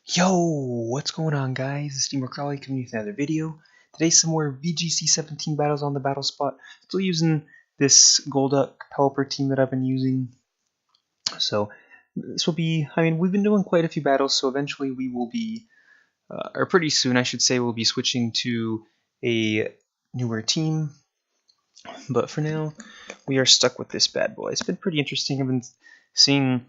Yo, what's going on, guys? It's Steamer Crowley coming with another video. Today, some more VGC 17 battles on the battle spot. Still using this Golduck Pelipper team that I've been using. So, this will be, we've been doing quite a few battles, so eventually we will be, or pretty soon, I should say, we'll be switching to a newer team. But for now, we are stuck with this bad boy. It's been pretty interesting. I've been seeing.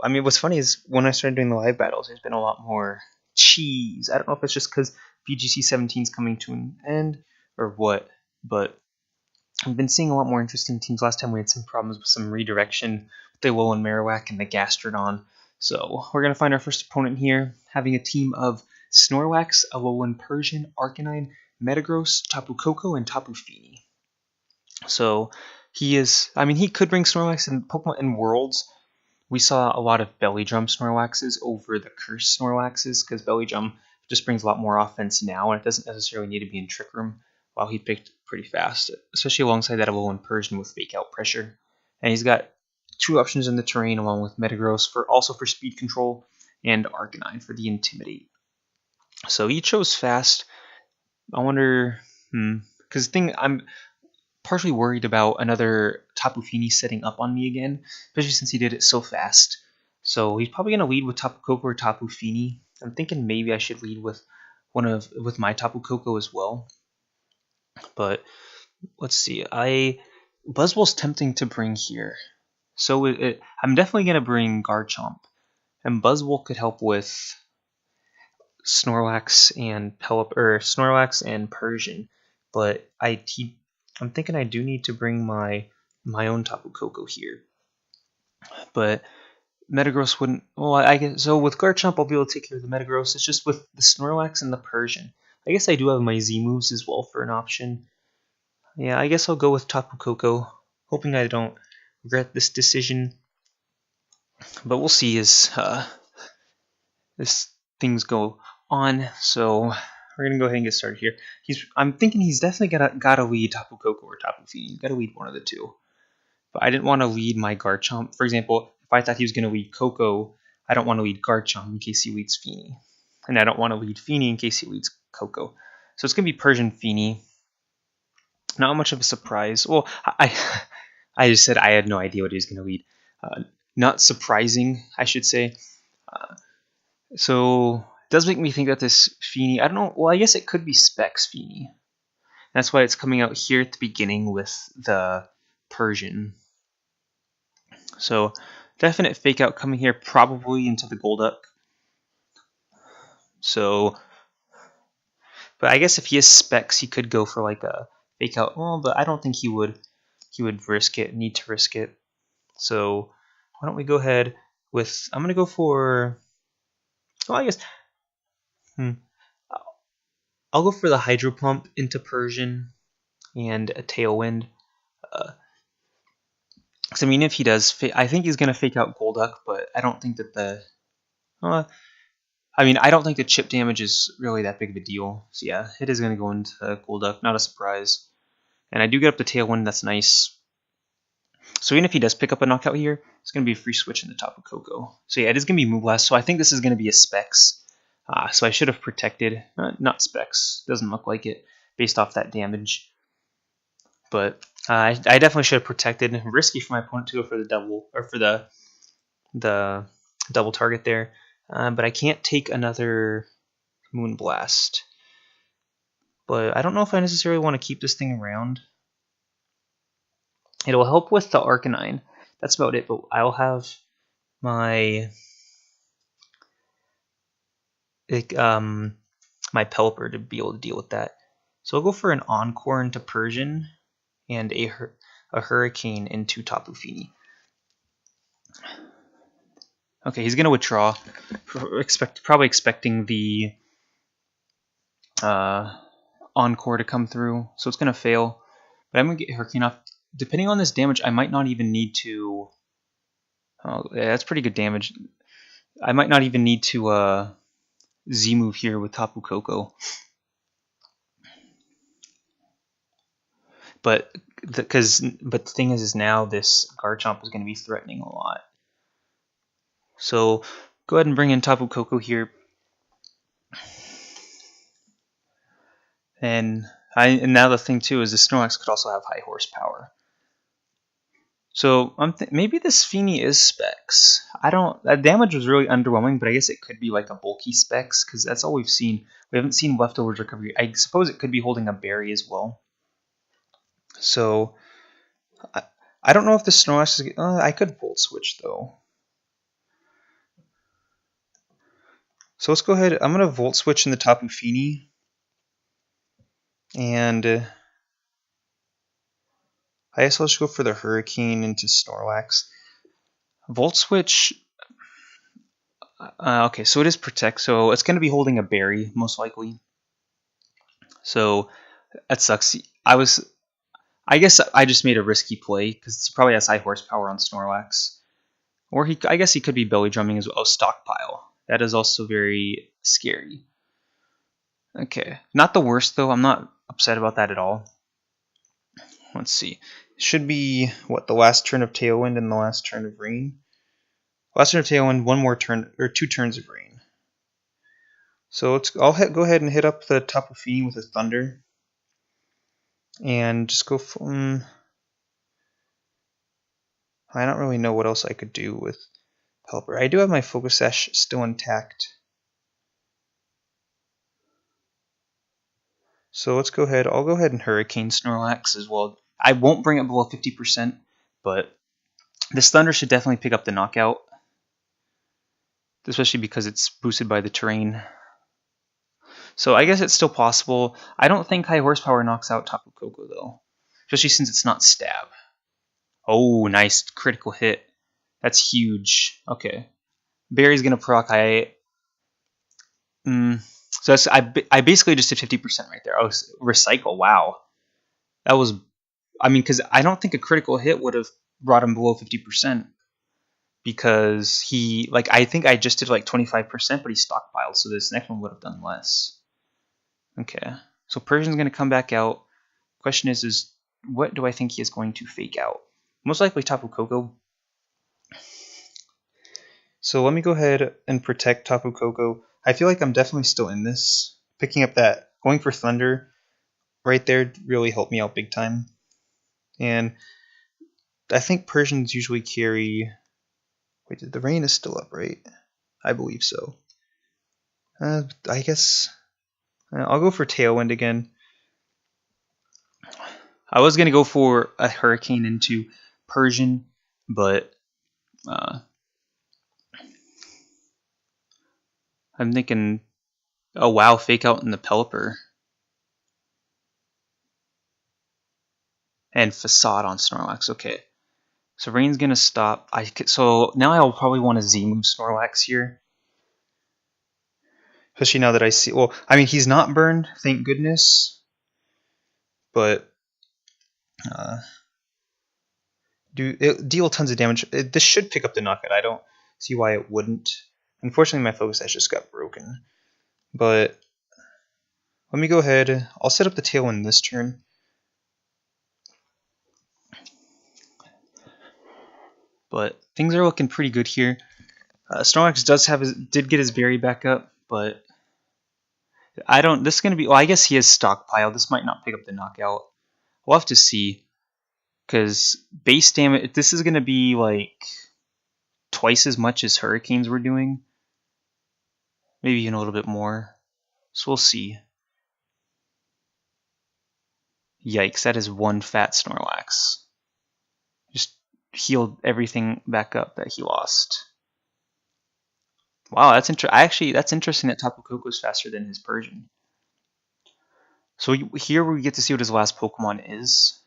What's funny is when I started doing the live battles, there's been a lot more cheese. I don't know if it's just because VGC 17 is coming to an end or what, but I've been seeing a lot more interesting teams. Last time we had some problems with some redirection with the Alolan Marowak and the Gastrodon. So we're going to find our first opponent here, having a team of Snorlax, Alolan Persian, Arcanine, Metagross, Tapu Koko, and Tapu Fini. So he could bring Snorlax in Pokemon in Worlds. We saw a lot of Belly Drum Snorlaxes over the Curse Snorlaxes, because Belly Drum just brings a lot more offense now, and it doesn't necessarily need to be in Trick Room, while he picked pretty fast, especially alongside that Alolan Persian with Fake Out Pressure. And he's got two options in the terrain, along with Metagross, also for speed control, and Arcanine for the Intimidate. So he chose fast. I wonder, because I'm partially worried about another Tapu Fini setting up on me again, especially since he did it so fast. So he's probably going to lead with Tapu Koko or Tapu Fini. I'm thinking maybe I should lead with my Tapu Koko as well. But let's see. Buzzwole's tempting to bring here. So I'm definitely going to bring Garchomp. And Buzzwole could help with Snorlax and Snorlax and Persian. But I'm thinking I do need to bring my own Tapu Koko here. But Metagross wouldn't. Well, I guess so. With Garchomp, I'll be able to take care of the Metagross. It's just with the Snorlax and the Persian. I guess I do have my Z moves as well for an option. Yeah, I guess I'll go with Tapu Koko, hoping I don't regret this decision. But we'll see as things go on. So we're gonna go ahead and get started here. I'm thinking he's definitely gotta lead Tapu Koko or Tapu Fini. He's gotta lead one of the two. But I didn't want to lead my Garchomp. For example, if I thought he was gonna lead Koko, I don't want to lead Garchomp in case he leads Fini. And I don't want to lead Fini in case he leads Koko. So it's gonna be Persian Fini. Not much of a surprise. Well, I just said I had no idea what he was gonna lead. Not surprising, I should say. So it does make me think that this Fini, I don't know, well, I guess it could be Specs Fini. That's why it's coming out here at the beginning with the Persian. So definite fake out coming here, probably into the Golduck. So, but I guess if he has Specs, he could go for like a fake out. Well, but I don't think he would need to risk it. So why don't we go ahead with, I'm going to go for, well, I guess, I'll go for the Hydro Pump into Persian and a Tailwind. Because if he does, I think he's going to fake out Golduck, but I don't think that I don't think the chip damage is really that big of a deal. So yeah, it is going to go into Golduck, not a surprise. And I do get up the Tailwind, that's nice. So even if he does pick up a knockout here, it's going to be a free switch in the Tapu Koko. So yeah, it is going to be Moonblast, so I think this is going to be a Specs. So I should have protected, not Specs, doesn't look like it, based off that damage. But I definitely should have protected. Risky for my opponent to go for the double, or for the double target there. But I can't take another Moonblast. But I don't know if I necessarily want to keep this thing around. It'll help with the Arcanine. That's about it, but I'll have my my Pelipper to be able to deal with that. So I'll go for an Encore into Persian and a Hurricane into Tapu Fini. Okay, he's going to withdraw, probably expecting the Encore to come through, so it's going to fail. But I'm going to get Hurricane off. Depending on this damage, I might not even need to... Oh, yeah, that's pretty good damage. I might not even need to Z-move here with Tapu Koko. But the thing is now this Garchomp is going to be threatening a lot. So Go ahead and bring in Tapu Koko here. And now the thing too is the Snorlax could also have high horsepower. So maybe this Feeny is Specs. That damage was really underwhelming, but I guess it could be like a bulky Specs because that's all we've seen. We haven't seen Leftovers Recovery. I suppose it could be holding a berry as well. So I don't know if the Snorlax is. I could Volt Switch though. So let's go ahead. I'm gonna Volt Switch in the Tapu Fini, and I guess I'll just go for the Hurricane into Snorlax. Volt Switch. Okay, so it is Protect, so it's going to be holding a berry, most likely. So that sucks. I guess I just made a risky play, because he probably has high horsepower on Snorlax. Or I guess he could be belly drumming as well. Oh, Stockpile. That is also very scary. Okay, not the worst though. I'm not upset about that at all. Let's see. It should be, what, the last turn of Tailwind and the last turn of Rain? Last turn of Tailwind, one more turn, or 2 turns of Rain. So I'll go ahead and hit up the Tapu Fini with a Thunder. And just go for... I don't really know what else I could do with Pelipper. I do have my Focus Sash still intact. So let's go ahead. I'll go ahead and Hurricane Snorlax as well. I won't bring it below 50%, but this Thunder should definitely pick up the knockout. Especially because it's boosted by the terrain. So I guess it's still possible. I don't think high horsepower knocks out Tapu Koko though. Especially since it's not stab. Oh, nice critical hit. That's huge. Okay. Barry's gonna proc. So that's, I basically just did 50% right there. Oh, recycle. Wow. That was, I mean, because I don't think a critical hit would have brought him below 50%. Because he, like, I think I just did like 25%, but he stockpiled. So this next one would have done less. Okay. So Persian's going to come back out. Question is what do I think he is going to fake out? Most likely Tapu Koko. So let me go ahead and protect Tapu Koko. I feel like I'm definitely still in this. Picking up that, going for Thunder right there really helped me out big time. And I think Persians usually carry... Wait, the rain is still up, right? I believe so. I guess I'll go for Tailwind again. I was going to go for a Hurricane into Persian, but I'm thinking, oh wow, fake out in the Pelipper. And Facade on Snorlax, okay. So Rain's going to stop. So now I'll probably want to Z-move Snorlax here. Especially now that I see... Well, I mean, he's not burned, thank goodness. But... deal tons of damage. This should pick up the knockout. I don't see why it wouldn't. Unfortunately, my Focus Sash just got broken. But... let me go ahead. I'll set up the Tailwind this turn. But things are looking pretty good here. Snorlax did get his berry back up, but I don't. This is gonna be. Well, I guess he has Stockpile. This might not pick up the knockout. We'll have to see, because base damage. This is gonna be like twice as much as Hurricanes were doing. Maybe even a little bit more. So we'll see. Yikes! That is one fat Snorlax. Just healed everything back up that he lost. Wow, that's interesting that Tapu Koko is faster than his Persian. So here we get to see what his last Pokemon is.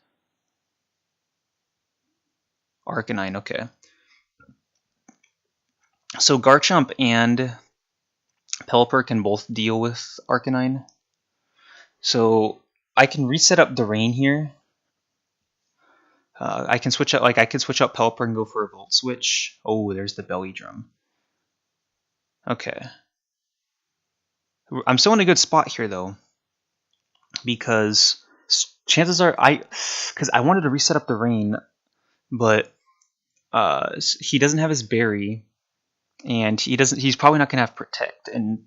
Arcanine, okay. So Garchomp and Pelipper can both deal with Arcanine. So I can reset up the rain here. I can switch out, I could switch out Pelipper and go for a Volt Switch. Oh, there's the Belly Drum. Okay. I'm still in a good spot here though, because chances are because I wanted to reset up the rain, but he doesn't have his berry, and he's probably not going to have Protect, and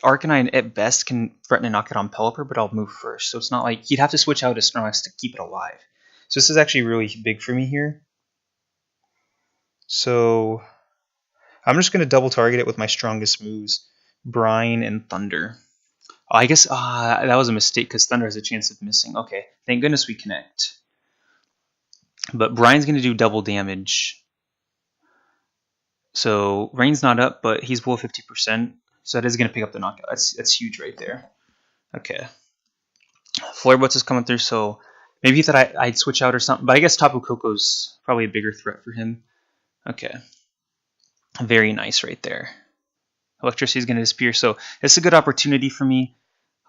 Arcanine at best can threaten to knock it on Pelipper, but I'll move first, so it's not like he'd have to switch out a Snorlax to keep it alive. So this is actually really big for me here. So I'm just going to double target it with my strongest moves, Brine and Thunder. Oh, I guess that was a mistake because Thunder has a chance of missing. Okay, thank goodness we connect. But Brine's going to do double damage. So Rain's not up, but he's below 50%. So that is going to pick up the knockout. That's huge right there. Okay. Flare Blitz is coming through, so maybe he thought I'd switch out or something. But I guess Tapu Koko's probably a bigger threat for him. Okay. Very nice right there. Electricity is going to disappear, so it's a good opportunity for me.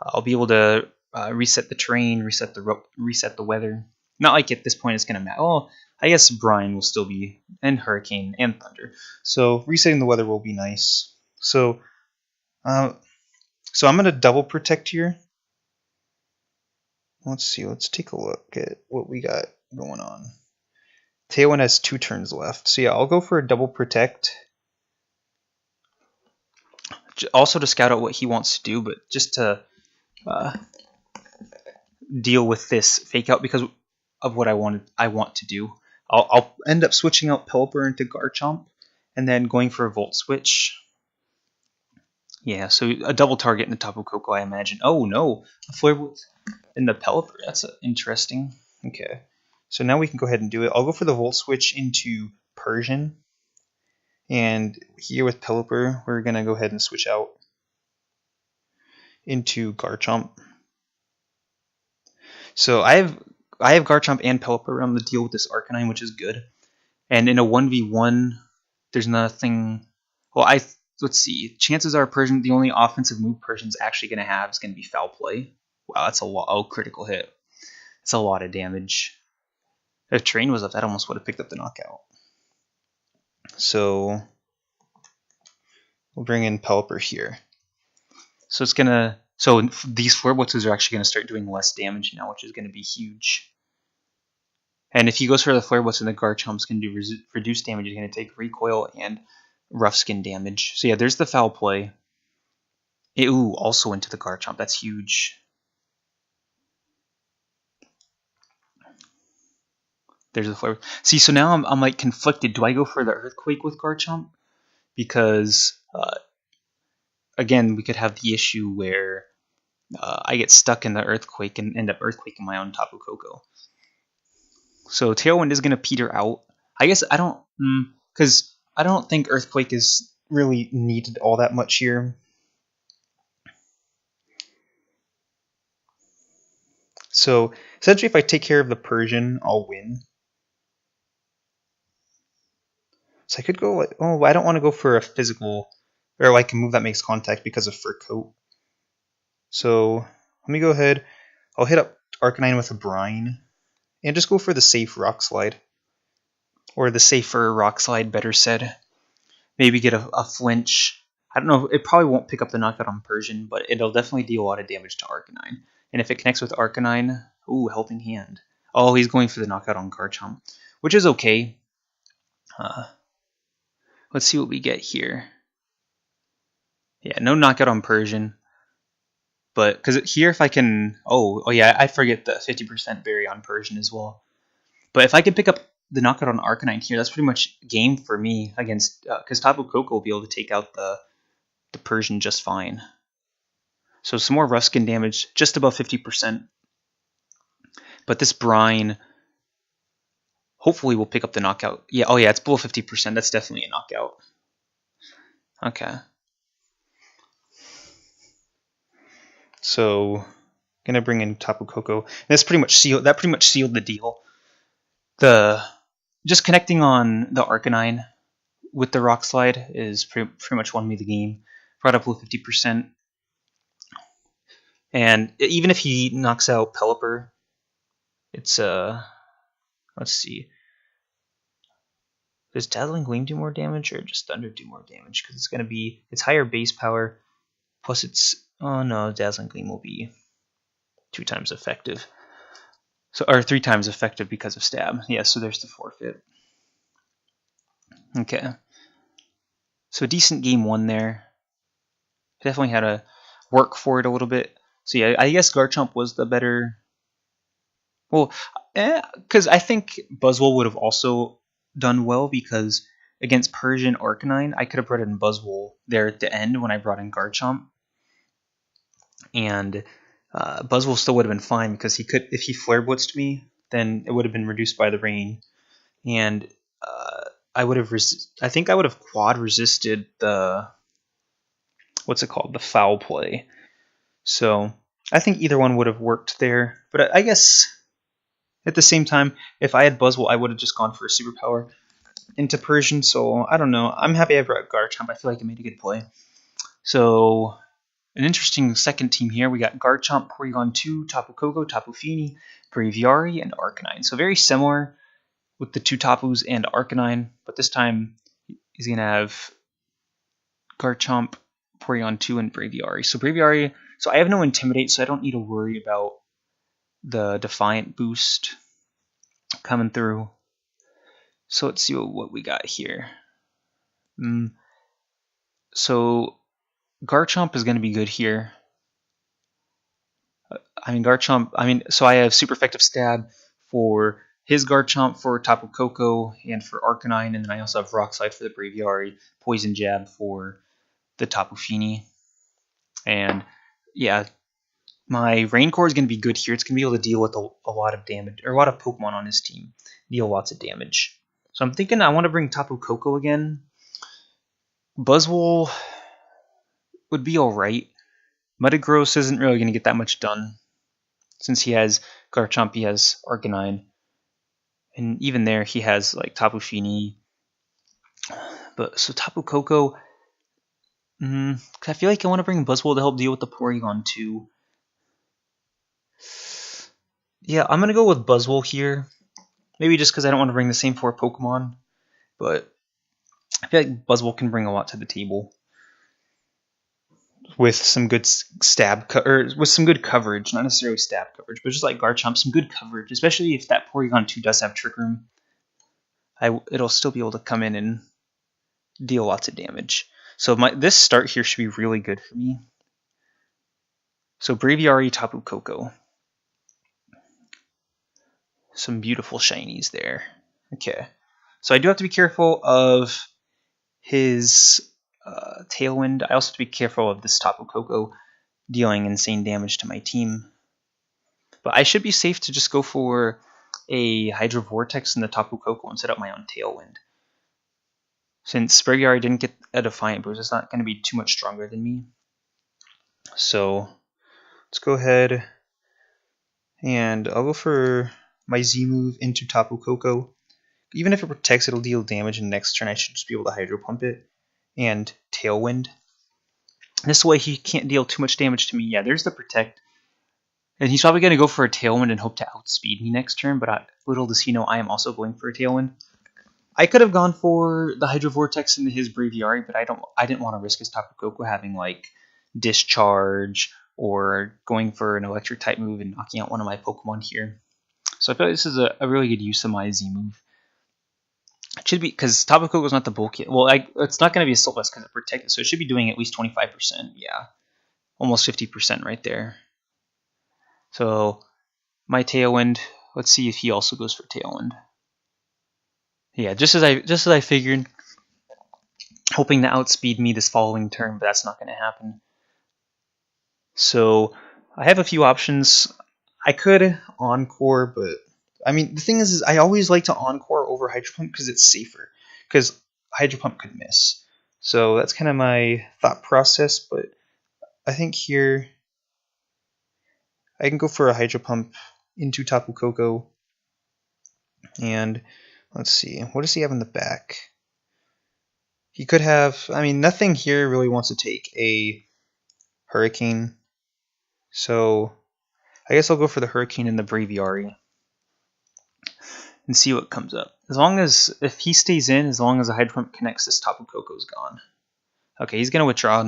I'll be able to reset the terrain, reset the weather. Not like at this point it's going to matter. Well, I guess Brine will still be, and Hurricane, and Thunder. So resetting the weather will be nice. So I'm going to double protect here. Let's see. Let's take a look at what we got going on. Tailwind has 2 turns left. So yeah, I'll go for a double protect. Also to scout out what he wants to do, but just to deal with this fake out because of what I want to do. I'll end up switching out Pelipper into Garchomp and then going for a Volt Switch. Yeah, so a double target in the Tapu Koko, I imagine. Oh no, a Flare Blitz in the Pelipper. That's interesting. Okay, so now we can go ahead and do it. I'll go for the Volt Switch into Persian. And here with Pelipper, we're going to go ahead and switch out into Garchomp. So I have Garchomp and Pelipper on the deal with this Arcanine, which is good. And in a 1v1, there's nothing... Well, let's see. Chances are Persian, the only offensive move Persian's actually going to have is going to be Foul Play. Wow, that's a lot. Oh, critical hit. That's a lot of damage. If Terrain was up, that almost would have picked up the knockout. So we'll bring in Pelipper here. So it's going to... So these Flare Blitzes are actually going to start doing less damage now, which is going to be huge. And if he goes for the Flare Blitz and the Garchomp's going to do reduced damage, he's going to take recoil and rough skin damage. So yeah, there's the Foul Play. Ooh, also into the Garchomp. That's huge. There's the Flare. See, so now I'm like conflicted. Do I go for the Earthquake with Garchomp? Because again, we could have the issue where I get stuck in the Earthquake and end up Earthquaking my own Tapu Koko. So Tailwind is going to peter out. I guess I don't... Because I don't think Earthquake is really needed all that much here. So essentially if I take care of the Persian, I'll win. So I could go like... Oh, I don't want to go for a physical... Or like a move that makes contact because of Fur Coat. So let me go ahead. I'll hit up Arcanine with a Brine. And just go for the safe Rock Slide. Or the safer Rock Slide, better said. Maybe get a flinch. I don't know. It probably won't pick up the knockout on Persian, but it'll definitely deal a lot of damage to Arcanine. And if it connects with Arcanine... Ooh, Helping Hand. Oh, he's going for the knockout on Garchomp. Which is okay. Let's see what we get here. Yeah, no knockout on Persian. But, because here if I can... Oh yeah, I forget the 50% berry on Persian as well. But if I can pick up the knockout on Arcanine here, that's pretty much game for me against... Because Tapu Koko will be able to take out the Persian just fine. So some more rough skin damage, just above 50%. But this Brine hopefully will pick up the knockout. Yeah, oh yeah, it's below 50%. That's definitely a knockout. Okay. So, gonna bring in Tapu Koko. That's pretty much sealed. That pretty much sealed the deal. Just connecting on the Arcanine with the Rock Slide is pretty much won me the game. Brought up below 50%. And even if he knocks out Pelipper, it's let's see. Does Dazzling Gleam do more damage or just Thunder do more damage? Because it's gonna be higher base power, plus it's... Oh no, Dazzling Gleam will be 2 times effective. So, or 3 times effective because of stab. Yeah, so there's the forfeit. Okay. So decent game one there. Definitely had to work for it a little bit. So yeah, I guess Garchomp was the better. Well, because I think Buzzwole would have also done well because against Persian Arcanine, I could have brought in Buzzwole there at the end when I brought in Garchomp, and Buzzwole still would have been fine because he could, if he Flare Blitzed me, then it would have been reduced by the rain, and I would have I think I would have quad resisted the what's it called, the foul play. So I think either one would have worked there, but I guess at the same time, if I had Buzzwole, I would have just gone for a superpower into Persian. So I don't know. I'm happy I brought Garchomp. I feel like I made a good play. So an interesting second team here. We got Garchomp, Porygon2, Tapu Koko, Tapu Fini, Braviary, and Arcanine. So very similar with the two Tapus and Arcanine, but this time he's going to have Garchomp, Porygon2, and Braviary. So Braviary, so I have no Intimidate, so I don't need to worry about the Defiant boost coming through. So let's see what we got here. So Garchomp is going to be good here. So I have super effective stab for his Garchomp, for Tapu Koko, and for Arcanine, and then I also have Rock Slide for the Braviary, Poison Jab for the Tapu Fini. And yeah, my Rain Core is going to be good here. It's going to be able to deal with a lot of damage, or a lot of Pokemon on his team, deal lots of damage. So I'm thinking I want to bring Tapu Koko again. Buzzwole would be alright. Metagross isn't really going to get that much done. Since he has Garchomp, he has Arcanine. And even there, he has like Tapu Fini. But so Tapu Koko, I feel like I want to bring Buzzwole to help deal with the Porygon2. Yeah, I'm going to go with Buzzwole here. Maybe just because I don't want to bring the same 4 Pokemon. But I feel like Buzzwole can bring a lot to the table. With some good with some good coverage, not necessarily stab coverage, but just like Garchomp, some good coverage, especially if that Porygon2 does have Trick Room. It'll still be able to come in and deal lots of damage. So this start here should be really good for me. So Braviary, Tapu Koko. Some beautiful shinies there. Okay. So I do have to be careful of his Tailwind. I also have to be careful of this Tapu Koko dealing insane damage to my team. But I should be safe to just go for a Hydro Vortex in the Tapu Koko and set up my own Tailwind. Since Braviary didn't get a Defiant boost, it's not going to be too much stronger than me. So let's go ahead and I'll go for my Z move into Tapu Koko. Even if it protects, it'll deal damage, and next turn I should just be able to Hydro Pump it and Tailwind. This way he can't deal too much damage to me. Yeah, there's the Protect. And he's probably going to go for a Tailwind and hope to outspeed me next turn, but little does he know I am also going for a Tailwind. I could have gone for the Hydro Vortex into his Braviary, but I didn't want to risk his Tapu Koko having like Discharge or going for an Electric type move and knocking out one of my Pokemon here. So I feel like this is a really good use of my Z move. It should be, because Tapu Koko is not the bulk yet. Well, it's not going to be a Assault Vest because it protected, so it should be doing at least 25%. Yeah, almost 50% right there. So my Tailwind, let's see if he also goes for Tailwind. Yeah, just as I figured, hoping to outspeed me this following turn, but that's not going to happen. So I have a few options. I could Encore, but I mean the thing is I always like to Encore over Hydro Pump because it's safer. Because Hydro Pump could miss. So that's kind of my thought process. But I think here I can go for a Hydro Pump into Tapu Koko. And let's see, what does he have in the back? He could have, I mean, nothing here really wants to take a Hurricane. So I guess I'll go for the Hurricane and the Braviary and see what comes up. As long as, if he stays in, as long as the Hydro Pump connects, this Tapu Koko's gone. Okay, he's going to withdraw,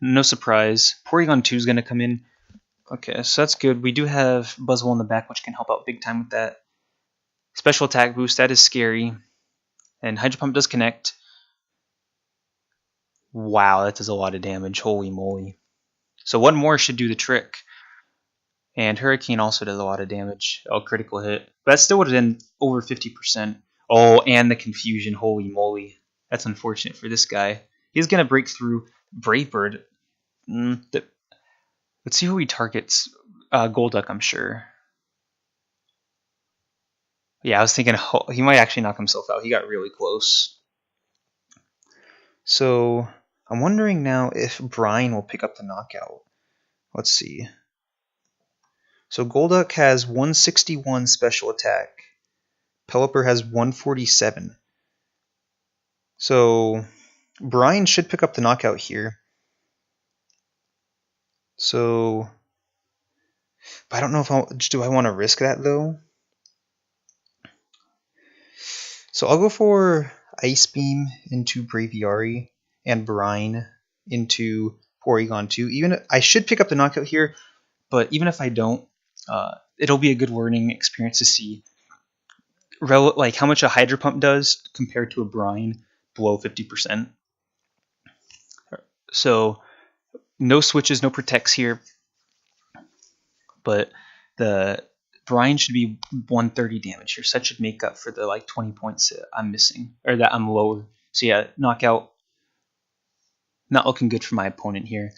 no surprise. Porygon2 is going to come in. Okay, so that's good. We do have Buzzwole in the back, which can help out big time with that. Special attack boost, that is scary. And Hydro Pump does connect. Wow, that does a lot of damage. Holy moly. So one more should do the trick. And Hurricane also does a lot of damage. Oh, critical hit. But that still would have been over 50%. Oh, and the confusion. Holy moly. That's unfortunate for this guy. He's going to break through Brave Bird. Let's see who he targets. Golduck, I'm sure. Yeah, I was thinking he might actually knock himself out. He got really close. So I'm wondering now if Brian will pick up the knockout. Let's see. So Golduck has 161 special attack. Pelipper has 147. So Brian should pick up the knockout here. So, but I don't know if do I want to risk that though. So I'll go for Ice Beam into Braviary and Brine into Porygon2. Even I should pick up the knockout here, but even if I don't, it'll be a good learning experience to see like how much a Hydro Pump does compared to a Brine below 50%. So no switches, no protects here, but the Brine should be 130 damage here. So that should make up for the like 20 points that I'm missing, or that I'm lower. So yeah, knockout. Not looking good for my opponent here.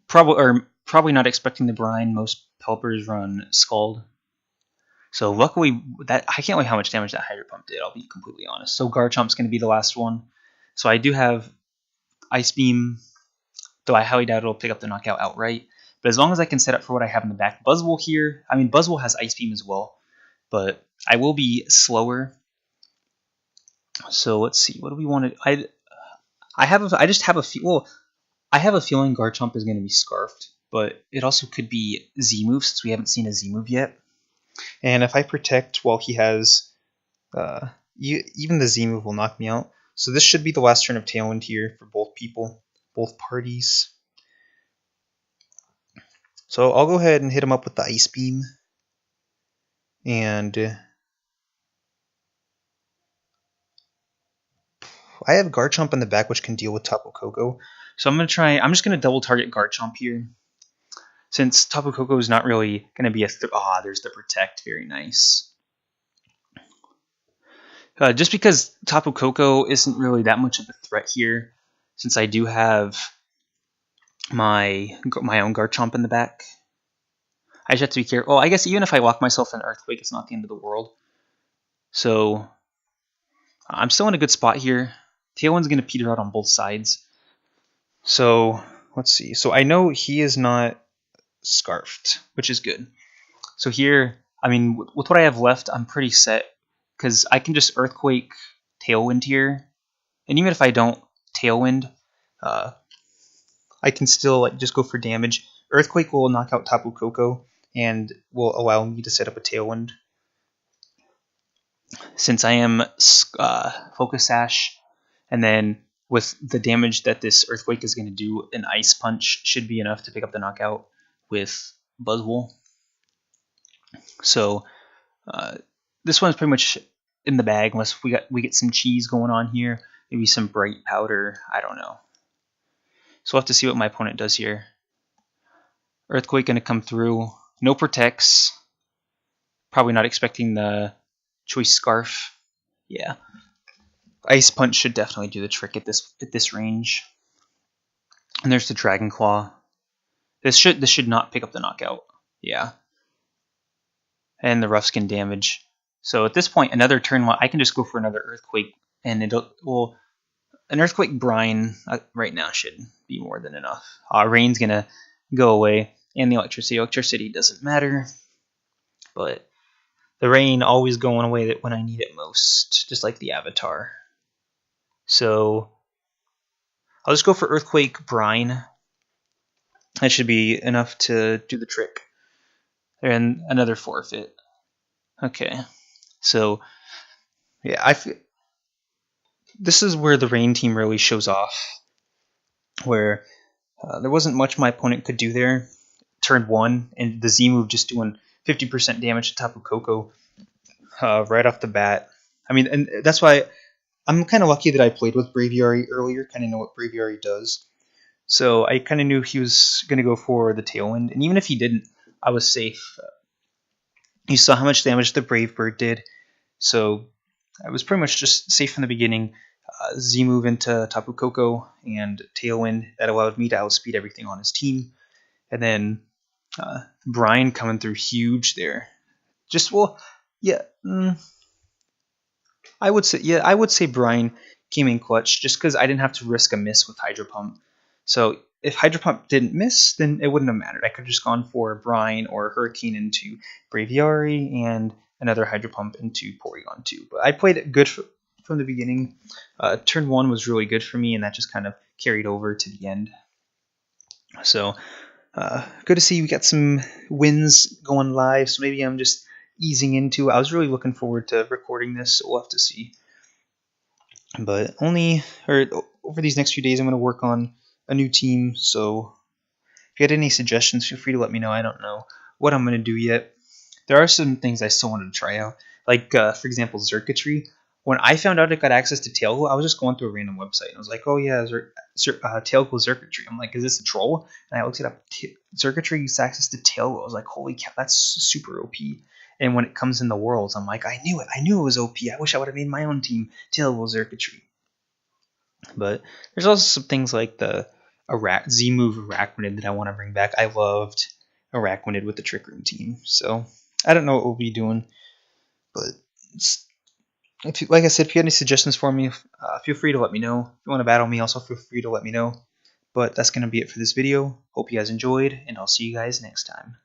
Probably not expecting the Brine. Most Pelipers run Scald. So luckily, I can't believe how much damage that Hydro Pump did, I'll be completely honest. So Garchomp's going to be the last one. So I do have Ice Beam, though I highly doubt it'll pick up the knockout outright. But as long as I can set up for what I have in the back. Buzzwole here, I mean, Buzzwole has Ice Beam as well, but I will be slower. So let's see, what do we want to... I just have a I have a feeling Garchomp is going to be Scarfed, but it also could be Z-move since we haven't seen a Z-move yet. And if I protect while he has... even the Z-move will knock me out. So this should be the last turn of Tailwind here for both people, both parties. So I'll go ahead and hit him up with the Ice Beam. And I have Garchomp in the back, which can deal with Tapu Koko. So I'm just going to double target Garchomp here. Since Tapu Koko is not really going to be a... there's the Protect. Very nice. Just because Tapu Koko isn't really that much of a threat here, since I do have my own Garchomp in the back. I just have to be careful. Well, I guess even if I lock myself in Earthquake, it's not the end of the world. So I'm still in a good spot here. Tailwind's going to peter out on both sides. So let's see. So I know he is not Scarfed, which is good. So here, I mean, with what I have left, I'm pretty set. Because I can just Earthquake Tailwind here. And even if I don't Tailwind, I can still like just go for damage. Earthquake will knock out Tapu Koko and will allow me to set up a Tailwind. Since I am Focus Sash, and then with the damage that this Earthquake is going to do, an Ice Punch should be enough to pick up the knockout with Buzzwole. So this one's pretty much in the bag unless we get some cheese going on here, maybe some Bright Powder. I don't know. So we'll have to see what my opponent does here. Earthquake going to come through. No protects. Probably not expecting the Choice Scarf. Yeah. Ice Punch should definitely do the trick at this range. And there's the Dragon Claw. This should not pick up the knockout. Yeah. And the Rough Skin damage. So at this point, another turn, I can just go for another Earthquake, and an Earthquake Brine right now should be more than enough. Rain's gonna go away, and the Electricity. Electricity doesn't matter, but the Rain always going away when I need it most, just like the Avatar. So I'll just go for Earthquake Brine. That should be enough to do the trick. And another forfeit. Okay. So, yeah, this is where the Rain team really shows off. Where there wasn't much my opponent could do there. Turn 1, and the Z move just doing 50% damage to Tapu Koko right off the bat. I mean, and that's why I'm kind of lucky that I played with Braviary earlier, kind of know what Braviary does. So I kind of knew he was going to go for the Tailwind, and even if he didn't, I was safe. You saw how much damage the Brave Bird did, so I was pretty much just safe from the beginning. Z move into Tapu Koko and Tailwind that allowed me to outspeed everything on his team, and then Brian coming through huge there. Just well, yeah. I would say Brian came in clutch just because I didn't have to risk a miss with Hydro Pump. So if Hydro Pump didn't miss, then it wouldn't have mattered. I could have just gone for Brian or Hurricane into Braviary and another Hydro Pump into Porygon2. But I played it good from the beginning. Turn 1 was really good for me, and that just kind of carried over to the end. So good to see we got some wins going live. So maybe I'm just easing into. I was really looking forward to recording this, so we'll have to see. But over these next few days, I'm going to work on a new team. So if you had any suggestions, feel free to let me know. I don't know what I'm going to do yet. There are some things I still wanted to try out, like for example, Xurkitree. When I found out it got access to Tailwind, I was just going through a random website and I was like, oh yeah, Tailwind Xurkitree. I'm like, is this a troll? And I looked it up. Xurkitree gets access to Tailwind. I was like, holy cow, that's super OP. And when it comes in the worlds, I'm like, I knew it. I knew it was OP. I wish I would have made my own team, Tailwind Xurkitree. But there's also some things like the Z-move Arachnid that I want to bring back. I loved Arachnid with the Trick Room team. So I don't know what we'll be doing. But like I said, if you have any suggestions for me, feel free to let me know. If you want to battle me, also feel free to let me know. But that's going to be it for this video. Hope you guys enjoyed, and I'll see you guys next time.